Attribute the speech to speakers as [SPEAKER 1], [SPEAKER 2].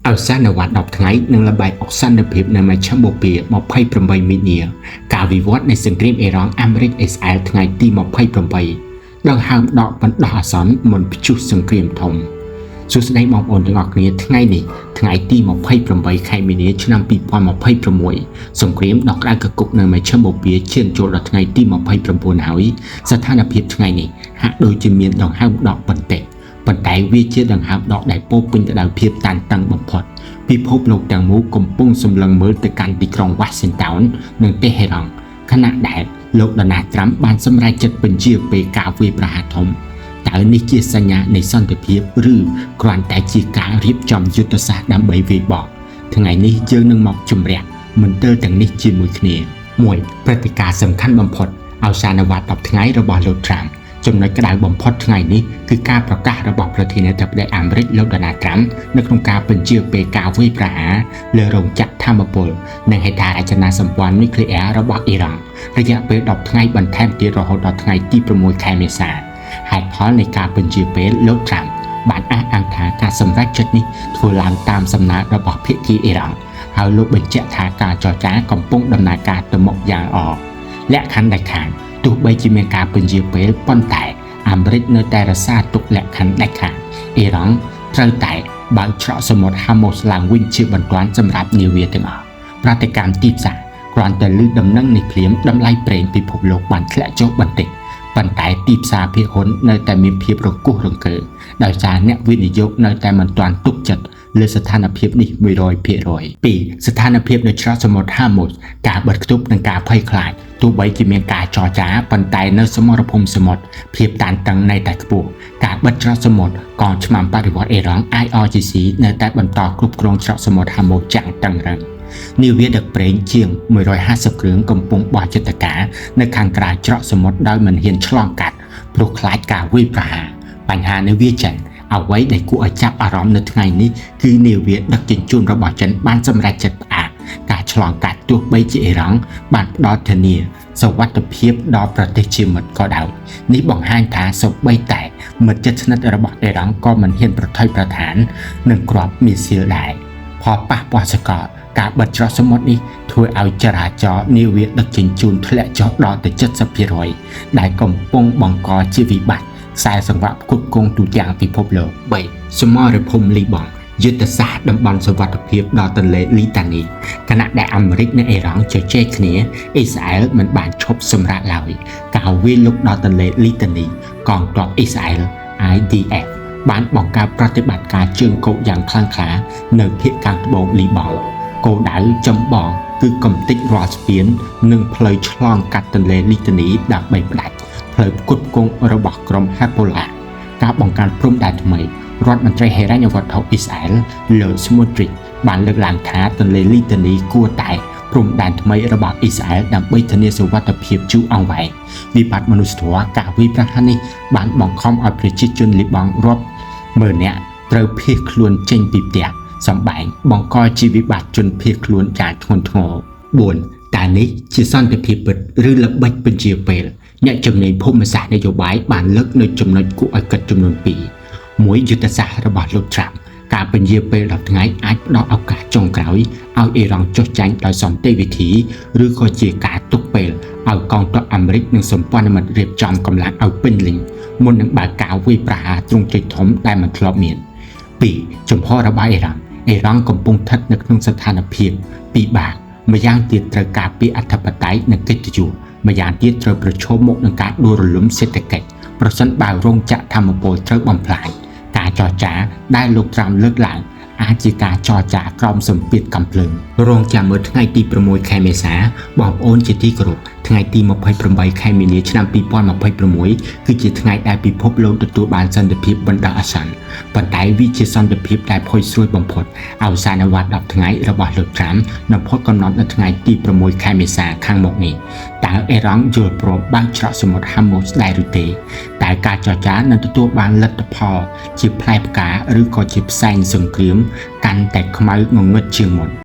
[SPEAKER 1] អវសានវត្ត10ថ្ងៃនឹងលបែកអុកសានភាពនៅមជ្ឈមបូព៌ា28មីនាការវិវត្តនៃសង្គ្រាមអ៊ីរ៉ង់អាមេរិកអ៊ីស្រាអែលថ្ងៃទី28ដង្ហើមដកបណ្ដោះអាសន្នមុនព្យុះសង្គ្រាមធំសួស្តីបងប្អូនទាំងអស់គ្នាថ្ងៃនេះថ្ងៃទី28ខែមីនាឆ្នាំ2026សង្គ្រាមដកក្តៅកគុកនៅមជ្ឈមបូព៌ាឈានចូលដល់ថ្ងៃទី29ហើយស្ថានភាពថ្ងៃនេះហាក់ដូចជាមានដង្ហើមដកបន្តិចប៉ុន្តែវាជាដង្ហើមដកដែលពោពេញទៅដោយភាពតានតឹងបំផុតពិភពលោកទាំងមូលកំពុងសម្លឹងមើលទៅកាន់ទីក្រុង Washington និងតេហេរ៉ង់ខណៈដែលលោកដូណាល់ត្រាំបានសម្រេចចិត្តបញ្ជាពេលការវាយប្រហារធំតើនេះជាសញ្ញានៃសន្តិភាពឬគ្រាន់តែជាការរៀបចំយុទ្ធសាស្ត្រដើម្បីវាយបកថ្ងៃនេះយើងនឹងមកជម្រះមន្ទិលទាំងនេះជាមួយគ្នា1ព្រឹត្តិការណ៍សំខាន់បំផុតអវសានវត្ត10ថ្ងៃរបស់លោកត្រាំចំណុចក្តៅបំផុតថ្ងៃនេះគឺការប្រកាសរបស់ប្រធានាធិបតីអាមេរិកលោកដូណាល់ត្រាំនៅក្នុងការបញ្ជាពេលការវាយប្រហារលើរោងចក្រថាមពលនិងហេដ្ឋារចនាសម្ព័ន្ធនុយក្លេអ៊ែររបស់អ៊ីរ៉ង់រយៈពេល10ថ្ងៃបន្ថែមទៀតរហូតដល់ថ្ងៃទី6ខែមេសាហេតុផលនៃការបញ្ជាពេលលោកត្រាំបានអះអាងថាការសម្រេចចិត្តនេះធ្វើឡើងតាមសំណើរបស់ភាគីអ៊ីរ៉ង់ហើយលោកបញ្ជាក់ថាការចរចាកំពុងដំណើរការទៅមុខយ៉ាងល្អលក្ខខណ្ឌដែលខាងទោះបីជាមានការបញ្ជាពេលប៉ុន្តែអាមេរិកនៅតែរក្សាទុកលក្ខខណ្ឌដាច់ខាតអ៊ីរ៉ង់ត្រូវតែបើកច្រកសមុទ្រ Hormuz ឡើងវិញជាបន្ទាន់សម្រាប់នាវាទាំងអស់ប្រតិកម្មទីផ្សារគ្រាន់តែលើដំណឹងនេះភ្លាមតម្លៃប្រេងពិភពលោកបានធ្លាក់ចុះបន្តិចប៉ុន្តែទីផ្សារភាគហ៊ុននៅតែមានភាពរង្គោះរង្គើដោយសារអ្នកវិនិយោគនៅតែមិនទាន់ទុកចិត្តលើស្ថានភាពនេះ 100% 2ស្ថានភាពនៅច្រកសមុទ្រ Hormuz ការបិទគប់និងការភ័យខ្លាចទោះបីជាមានការចរចាប៉ុន្តែនៅសមរភូមិសមុទ្រភាពតានតឹងនៅតែខ្ពស់ការបិទច្រកសមុទ្រកងឆ្មាំបដិវត្តន៍អ៊ីរ៉ង់ IRGC នៅតែបន្តគ្រប់គ្រងច្រកសមុទ្រ Hormuz យ៉ាងតឹងរ៉ឹងនាវាដឹកប្រេងជាង150គ្រឿងកំពុងបោះយុទ្ធការនៅខាងក្រៅច្រកសមុទ្រដោយមិនហ៊ានឆ្លងកាត់ព្រោះខ្លាចការវាយប្រហារបញ្ហានៅវាចិនអ្វីដែលគួរឲ្យចាប់អារម្មណ៍នៅថ្ងៃនេះគឺនាវាដឹកជញ្ជូនរបស់ចិនបានសម្រេចចិត្តផ្អាកការឆ្លងកាត់ទោះបីជាអ៊ីរ៉ង់បានផ្ដល់ធានាសុវត្ថិភាពដល់ប្រទេសជាមិត្តក៏ដោយនេះបង្ហាញថាសូម្បីតែមិត្តជិតស្និទ្ធរបស់អ៊ីរ៉ង់ក៏មិនហ៊ានប្រថុយប្រថាននឹងគ្រាប់មីស៊ីលដែរផលប៉ះពាល់សកលការបិទច្រកសមុទ្រនេះធ្វើឲ្យចរាចរណ៍នាវាដឹកជញ្ជូនធ្លាក់ចុះដល់ទៅ 70% ដែលកំពុងបង្កជាវិបត្តិខ្សែសង្វាក់ផ្គត់ផ្គង់ទូទាំងពិភពលោក3សមរភូមិលីបង់យុទ្ធសាស្ត្រតំបន់សុវត្ថិភាពដល់ទន្លេលីតានីខណៈដែលអាមេរិកនិងអ៊ីរ៉ង់ជជែកគ្នាអ៊ីស្រាអែលមិនបានឈប់សម្រាកឡើយការវាយលុកដល់ទន្លេលីតានីកងទ័ពអ៊ីស្រាអែល IDF បានបង្កើតប្រតិបត្តិការជើងគោកយ៉ាងខ្លាំងក្លានៅភាគខាងត្បូងលីបង់គោលដៅចម្បងគឺកំទេចរាល់ស្ពាននិងផ្លូវឆ្លងកាត់ទន្លេលីតានីដើម្បីផ្ដាច់ផ្លូវផ្គត់ផ្គង់របស់ក្រុម Hezbollah ការបង្កើតព្រំដែនថ្មីរដ្ឋមន្ត្រីហិរញ្ញវត្ថុអ៊ីស្រាអែលលោក Smotrich បានលើកឡើងថាទន្លេលីតានីគួរតែព្រំដែនថ្មីរបស់អ៊ីស្រាអែលដើម្បីធានាសុវត្ថិភាពយូរអង្វែងវិបត្តិមនុស្សធម៌ការវាយប្រហារនេះបានបង្ខំឲ្យប្រជាជនលីបង់រាប់ម៉ឺននាក់ត្រូវភៀសខ្លួនចេញពីផ្ទះសម្បែងបង្កជាវិបត្តិជនភៀសខ្លួនយ៉ាងធ្ងន់ធ្ងរ4តើនេះជាសន្តិភាពពិតឬល្បិចបញ្ជាពេលអ្នកជំនាញភូមិសាស្ត្រនយោបាយបានលើកនៅចំណុចគួរឲ្យគិតចំនួន2មួយយុទ្ធសាស្ត្ររបស់លោកត្រាំការបញ្ជាពេល10ថ្ងៃអាចផ្ដល់ឱកាសចុងក្រោយឲ្យអ៊ីរ៉ង់ចុះចាញ់ដោយសន្តិវិធីឬក៏ជាការទុកពេលឲ្យកងទ័ពអាមេរិកនិងសម្ព័ន្ធមិត្តរៀបចំកម្លាំងឲ្យពេញលេញមុននឹងបើកការវាយប្រហារទ្រង់ទ្រាយធំដែលមិនធ្លាប់មាន2ចំហរបស់អ៊ីរ៉ង់កំពុងស្ថិតនៅក្នុងស្ថានភាពពិបាកម្យ៉ាងទៀតត្រូវការពីអធិបតេយ្យនិងកិត្តិយសម្យ៉ាងទៀតត្រូវប្រឈមមុខនឹងការដួលរលំសេដ្ឋកិច្ចប្រសិនបើរោងចក្រថាមពលត្រូវបំផ្លាញការចរចាដែលលោកត្រាំលើកឡើងអាចជាការចរចាក្រោមសម្ពាធកាំភ្លើងរងចាំមើលថ្ងៃទី6ខែមេសាបងប្អូនជាទីគោរពថ្ងៃទី28ខែមីនាឆ្នាំ2026គឺជាថ្ងៃដែលពិភពលោកទទួលបានសន្តិភាពបណ្ដោះអាសន្នប៉ុន្តែវាជាសន្តិភាពដែលផុយស្រួយបំផុតអវសានវត្ត10ថ្ងៃរបស់លោកត្រាំនឹងផុតកំណត់នៅថ្ងៃទី6ខែមេសាខាងមុខនេះតើអ៊ីរ៉ង់យល់ព្រមបើកច្រកសមុទ្រ Hormuz ដែរឬទេតែការចរចានឹងទទួលបានលទ្ធផលជាផ្លែផ្កាឬក៏ជាផ្សែងសង្គ្រាមកាន់តែខ្មៅងងឹតជាងមុន